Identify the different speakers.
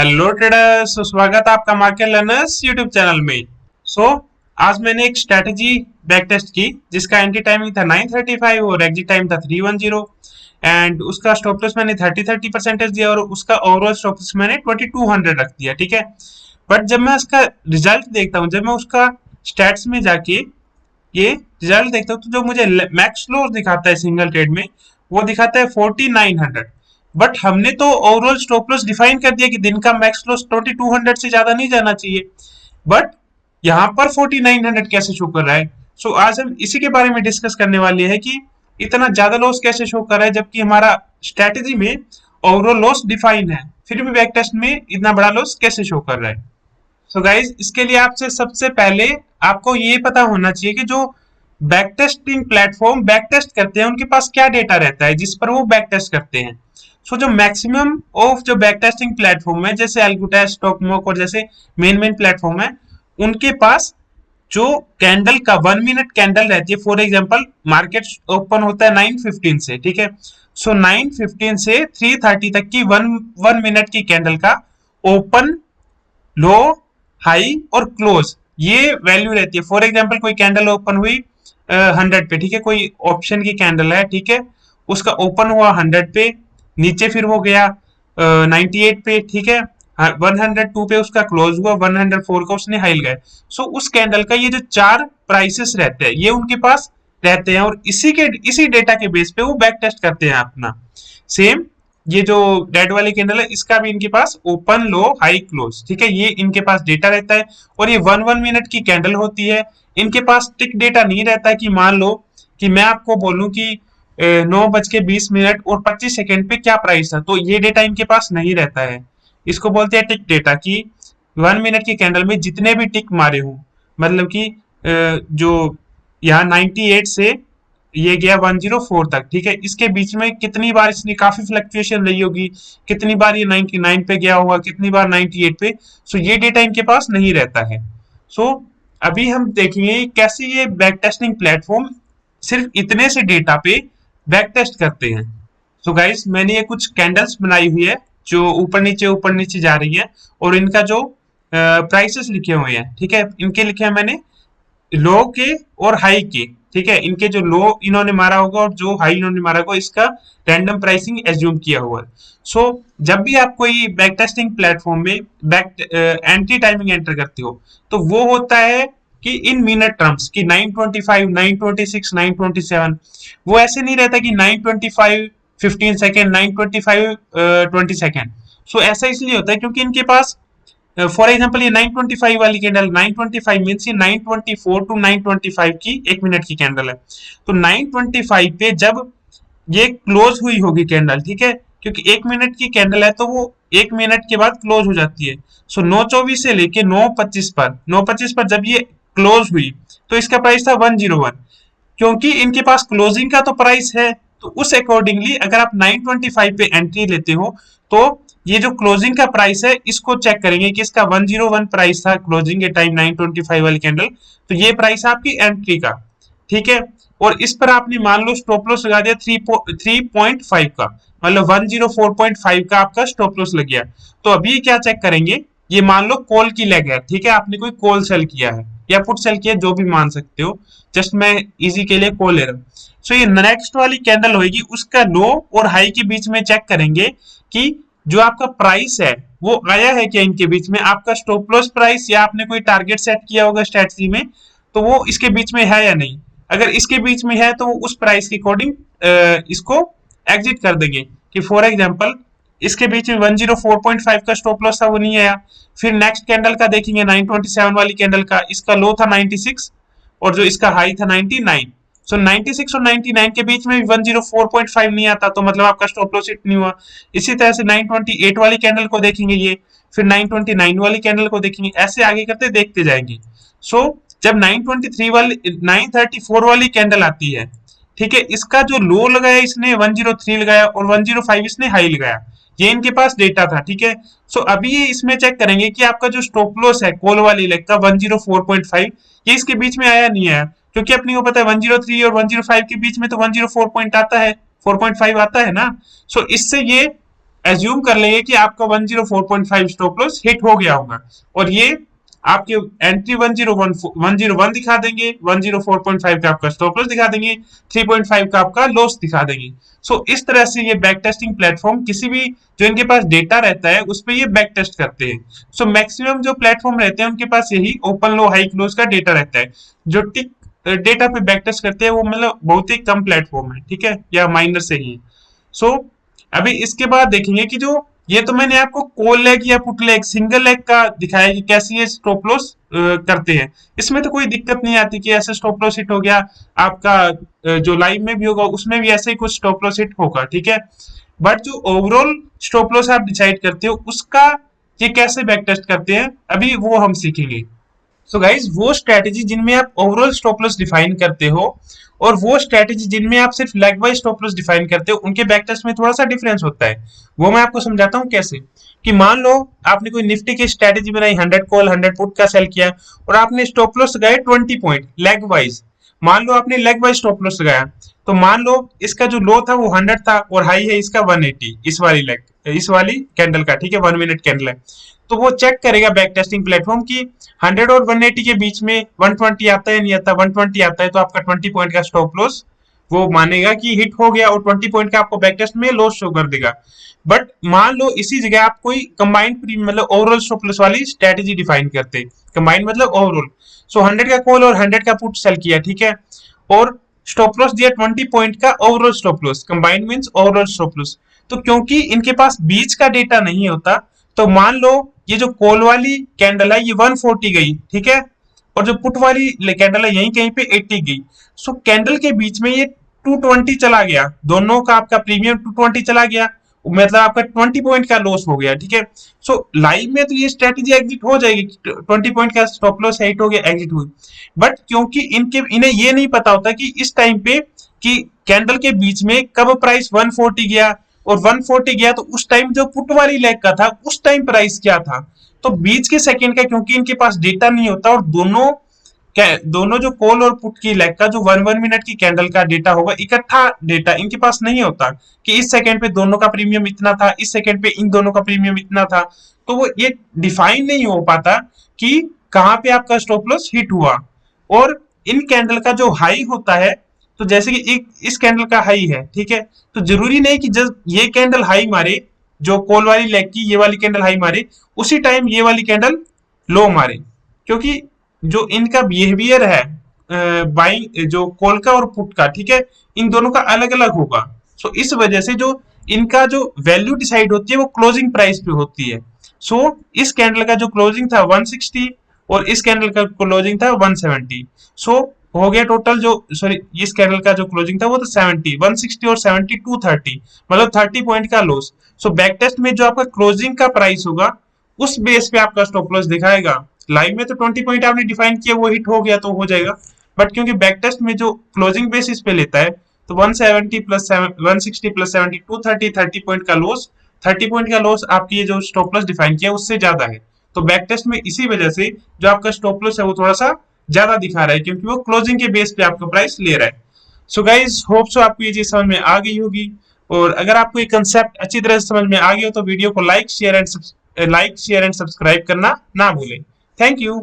Speaker 1: Hello traders, स्वागत है आपका मार्केट लर्नर्स यूट्यूब चैनल में। आज मैंने एक स्ट्रेटजी बैक टेस्ट की जिसका एंट्री टाइमिंग था 9:35 और एग्जिट टाइम था 310 एंड उसका स्टॉप लॉस मैंने 30% दिया और उसका ओवरऑल स्टॉप लॉस मैंने 2200 रख दिया। ठीक है, बट जब मैं उसका रिजल्ट देखता हूँ, जब मैं उसका स्टैट्स में जाके ये रिजल्ट देखता हूँ, तो जो मुझे मैक्स लॉस दिखाता है सिंगल ट्रेड में वो दिखाता है 4900। बट हमने तो ओवरऑल स्टॉप लॉस डिफाइन कर दिया कि दिन का मैक्स लॉस 2200 से ज्यादा नहीं जाना चाहिए, बट यहाँ पर 4900 कैसे शो कर रहा है। आज हम इसी के बारे में डिस्कस करने वाले हैं कि इतना ज्यादा लॉस कैसे शो कर रहा है, जबकि हमारा स्ट्रेटेजी में ओवरऑल लॉस डिफाइन है, फिर भी बैक टेस्ट में इतना बड़ा लॉस कैसे शो कर रहा है। गाइज, इसके लिए आपसे सबसे पहले आपको ये पता होना चाहिए कि जो back testing platform back test करते हैं उनके पास क्या डेटा रहता है जिस पर वो बैक टेस्ट करते हैं। जो मैक्सिमम ऑफ जो बैक टेस्टिंग प्लेटफॉर्म है जैसे एल्गोटेस्ट, स्टॉकमोक और जैसे मेन प्लेटफॉर्म है, उनके पास जो कैंडल का 1 मिनट कैंडल रहती है, फॉर एग्जांपल मार्केट ओपन होता है 9:15 से, ठीक है। 9:15 से 3:30 तक की वन मिनट की कैंडल का ओपन, लो, हाई और क्लोज ये वैल्यू रहती है। फॉर एग्जांपल कोई कैंडल ओपन हुई 100 पे, ठीक है, कोई ऑप्शन की कैंडल है, ठीक है, उसका ओपन हुआ 100 पे, नीचे फिर वो गया 98 पे, ठीक है, 102 पे उसका क्लोज हुआ, 104 का उसने हाई लगाया। उस कैंडल का ये जो चार प्राइसेस रहते हैं ये उनके पास रहते हैं और इसी डेटा के बेस पे वो बैक टेस्ट करते हैं अपना। सेम ये जो डेड वाली कैंडल है इसका भी इनके पास ओपन, लो, हाई, क्लोज, ठीक है, ये इनके पास डेटा रहता है और ये 1 मिनट की कैंडल होती है। इनके पास टिक डेटा नहीं रहता है कि मान लो कि मैं आपको बोलूं कि 9:20 और 25 सेकेंड पे क्या प्राइस था, तो ये डेटा इनके पास नहीं रहता है। इसको बोलते हैं टिक डेटा कि 1 मिनट की कैंडल में जितने भी टिक मारे हों, मतलब कि जो यहाँ 98 से ये गया 104 तक, ठीक है, इसके बीच में कितनी बार इसने काफी फ्लक्चुएशन रही होगी, कितनी बार ये 99 पे गया होगा, कितनी बार 98 पे। ये डेटा इनके पास नहीं रहता है। अभी हम देखेंगे कैसे ये बैक टेस्टिंग प्लेटफॉर्म सिर्फ इतने से डेटा पे बैक टेस्ट करते हैं। गाइस, मैंने ये कुछ कैंडल्स बनाई हुई है जो ऊपर नीचे जा रही है और इनका जो प्राइसेस लिखे हुए हैं, ठीक है, इनके लिखे हैं मैंने लो के और हाई के, ठीक है, इनके जो लो इन्होंने मारा होगा और जो हाई इन्होंने मारा होगा इसका रैंडम प्राइसिंग एज्यूम किया हुआ है। जब भी आप कोई बैक टेस्टिंग प्लेटफॉर्म में बैक एंट्री टाइमिंग एंटर करते हो तो वो होता है कि इन मिनट टर्म्स की 9:25, 9:26, 9:27, वो ऐसे नहीं रहता कि 9:25 15 सेकेंड, 9:25 20 सेकेंड। ऐसा इसलिए होता है क्योंकि इनके पास फॉर एग्जांपल ये 9:25 वाली कैंडल, 9:25 मींस ये 9:24 टू 9:25 की 1 मिनट की कैंडल है। तो 9:25 पे जब ये क्लोज हुई होगी कैंडल, ठीक है, क्योंकि 1 मिनट की कैंडल है तो वो 1 मिनट के बाद क्लोज हो जाती है। 9:24 से लेके 9:25 पर जब ये क्लोज हुई तो इसका प्राइस था 101। क्योंकि इनके पास क्लोजिंग का तो प्राइस है, तो उस अकॉर्डिंगली अगर आप 9:25 पे एंट्री लेते हो तो ये जो क्लोजिंग का प्राइस है इसको चेक करेंगे कि इसका 101 प्राइस था क्लोजिंग के टाइम 9:25 वाली कैंडल, तो ये प्राइस है आपकी एंट्री का, ठीक है, और इस पर आपने मान लो स्टॉप लॉस लगा दिया 3.5 का, मतलब 104.5 का आपका स्टॉप लॉस लग गया। तो अभी क्या चेक करेंगे, ये मान लो कॉल की लेग है, ठीक है, आपने कोई कॉल सेल किया है या पुट सेल किया, जो भी मान सकते हो, जस्ट मैं इजी के लिए कॉल ले रहा हूँ। ये नेक्स्ट वाली कैंडल होगी, उसका लो और हाई के बीच में चेक करेंगे कि जो आपका प्राइस है वो आया है क्या इनके बीच में, आपका स्टॉप लॉस प्राइस या आपने कोई टारगेट सेट किया होगा स्ट्रेटजी में, तो वो इसके बीच में है या नहीं। अगर इसके बीच में है तो वो उस प्राइस के अकॉर्डिंग इसको एग्जिट कर देंगे कि फॉर एग्जांपल इसके बीच में 104.5 का स्टॉप लॉस था, वो नहीं आया। फिर नेक्स्ट कैंडल का देखेंगे 9:27 वाली कैंडल का, इसका लो था 96 और जो इसका हाई था 99। 96 और 99 के बीच में 104.5 नहीं आता, तो मतलब आपका स्टॉप लॉस हिट नहीं हुआ। इसी तरह से 928 वाली कैंडल को देखेंगे ये, फिर 929 वाली कैंडल को देखेंगे, ऐसे आगे करते देखते जाएंगे। जब 923 वाली 934 वाली कैंडल आती है, ठीक है, इसका जो लो लगाया इसने 103 लगाया और 105 इसने हाई लगाया, ये इनके पास डेटा था, ठीक है। अभी ये इसमें चेक करेंगे कि आपका जो स्टॉप लॉस है कॉल वाली लेग का 104.5, ये इसके बीच में आया नहीं आया, क्योंकि अपनी को पता है 103 और 105 के बीच में तो 104 पॉइंट आता है, 4.5 आता है ना। इससे ये एज्यूम कर लेंगे कि आपका 104.5 स्टॉप लॉस हिट हो गया होगा और ये आपके एंट्री 101 दिखा देंगे, 104.5 का आपका स्टॉप लॉस दिखा देंगे, 3.5 का आपका लॉस दिखा देंगे। सो इस तरह से ये बैक टेस्टिंग प्लेटफॉर्म किसी भी जो इनके पास डेटा रहता है उस पर ये बैक टेस्ट करते हैं। सो मैक्सिमम जो प्लेटफॉर्म रहते हैं उनके पास यही ओपन लो हाई क्लोज का डेटा रहता है। जो टिक डेटा पे बैक टेस्ट करते हैं वो मतलब बहुत ही कम प्लेटफॉर्म है, ठीक है, या माइनर से ही। सो अभी इसके बाद देखेंगे कि जो ये तो मैंने आपको कॉल लेग या पुट लेग सिंगल लेग का दिखाया कि कैसे ये स्टॉप लॉस करते हैं। इसमें तो कोई दिक्कत नहीं आती कि ऐसे स्टॉप लॉस हिट हो गया आपका, जो लाइव में भी होगा उसमें भी ऐसे ही कुछ स्टॉप लॉस हिट होगा, ठीक है। बट जो ओवरऑल स्टॉप लॉस आप डिसाइड करते हो उसका ये कैसे बैक टेस्ट करते हैं अभी वो हम सीखेंगे। सो गाइज वो स्ट्रेटेजी जिनमें आप ओवरऑल स्टॉप लॉस डिफाइन करते हो और वो स्ट्रेटेजी जिनमें आप सिर्फ leg wise stop loss define करते हो उनके बैक टेस्ट में थोड़ा सा डिफरेंस होता है। वो मैं आपको समझाता हूँ कैसे। कि मान लो आपने कोई निफ्टी की स्ट्रेटेजी बनाई, 100 कॉल 100 पुट का सेल किया और आपने स्टॉप लॉस लगाया 20 पॉइंट लेग वाइज। मान लो आपने लेग वाइज स्टॉप लॉस लगाया तो मान लो इसका जो लो था वो 100 था और हाई है इसका 180, इस वाली कैंडल का, ठीक है, 1 मिनट कैंडल है। तो वो चेक करेगा बैक टेस्टिंग प्लेटफॉर्म की 100 और 180 के बीच में 120 आता है नहीं आता, 120 आता है तो आपका 20 पॉइंट का स्टॉप लॉस वो मानेगा कि हिट हो गया और 20 पॉइंट का आपको बैक टेस्ट में लॉस शो कर देगा। बट मान लो इसी जगह आप कोई कंबाइंड प्रीमियम मतलब ओवरऑल स्टॉप लॉस वाली स्ट्रेटेजी डिफाइन करते, कंबाइंड मतलब ओवरऑल। सो 100 का कॉल और 100 का पुट सेल किया, ठीक है, और स्टॉप लॉस दिया 20 पॉइंट का overall stop loss, combined means overall stop loss. तो क्योंकि इनके पास बीच का डेटा नहीं होता तो मान लो ये जो कॉल वाली कैंडल है ये 140 गई, ठीक है, और जो पुट वाली कैंडल है यहीं कहीं पे 80 गई। सो कैंडल के बीच में ये 220 चला गया, दोनों का आपका प्रीमियम 220 चला गया, मतलब आपका 20 पॉइंट का लॉस हो गया, ठीक है। सो लाइव में तो ये स्ट्रेटेजी एग्जिट हो जाएगी, 20 पॉइंट का स्टॉप लॉस हिट हो गया, एग्जिट हुई। बट क्योंकि इन्हें ये नहीं पता होता कि इस टाइम पे कि कैंडल के बीच में कब प्राइस 140 गया और 140 गया तो उस टाइम जो पुट वाली लेग का था उस टाइम प्राइस क्या था। तो बीच के सेकंड का क्योंकि इनके पास डेटा नहीं होता और दोनों जो कॉल और पुट की लेग का जो 1 मिनट की कैंडल का डेटा होगा इकट्ठा डेटा इनके पास नहीं होता कि इस सेकंड पे दोनों का प्रीमियम इतना था, इस सेकंड पे इन दोनों का प्रीमियम इतना था। तो वो ये डिफाइन नहीं हो पाता कि कहाँ पे आपका स्टॉप लॉस हिट हुआ। और इन कैंडल का जो हाई होता है, तो जैसे कि एक इस कैंडल का हाई है, ठीक है, तो जरूरी नहीं कि जब ये कैंडल हाई मारे, जो कॉल वाली लेग की ये वाली कैंडल हाई मारे उसी टाइम ये वाली कैंडल लो मारे, क्योंकि जो इनका बिहेवियर है बाइंग जो कॉल का और पुट का, ठीक है, इन दोनों का अलग अलग होगा। सो इस वजह से जो इनका जो वैल्यू डिसाइड होती है वो क्लोजिंग प्राइस पे होती है। सो इस कैंडल का जो क्लोजिंग था 160 और इस कैंडल का क्लोजिंग था 170। सो हो गया टोटल जो, सॉरी, इस कैंडल का जो क्लोजिंग था वो तो 70, 160 और 70 230, मतलब 30 पॉइंट का लॉस। सो बैक टेस्ट में जो आपका क्लोजिंग का प्राइस होगा उस बेस पे आपका स्टॉप लॉस दिखाएगा। लाइव में तो 20 पॉइंट आपने डिफाइन किया वो हिट हो गया तो हो जाएगा, बट क्योंकि बैक टेस्ट में जो क्लोजिंग बेसिस पे लेता है तो 170 प्लस 160 प्लस 70 230, 30 पॉइंट का लॉस, 30 पॉइंट का लॉस आपकी ये जो स्टॉप लॉस डिफाइन किया उससे ज्यादा है। तो बैक टेस्ट में इसी वजह से जो आपका स्टॉप लॉस है वो थोड़ा सा ज्यादा दिखा रहा है क्योंकि वो क्लोजिंग के बेस पे आपका प्राइस ले रहा है। सो गाइज होप सो आपको ये चीज समझ में आ गई होगी, और अगर आपको ये कंसेप्ट अच्छी तरह से समझ में आ गया हो तो वीडियो को लाइक शेयर एंड सब्सक्राइब करना ना भूलें। Thank you.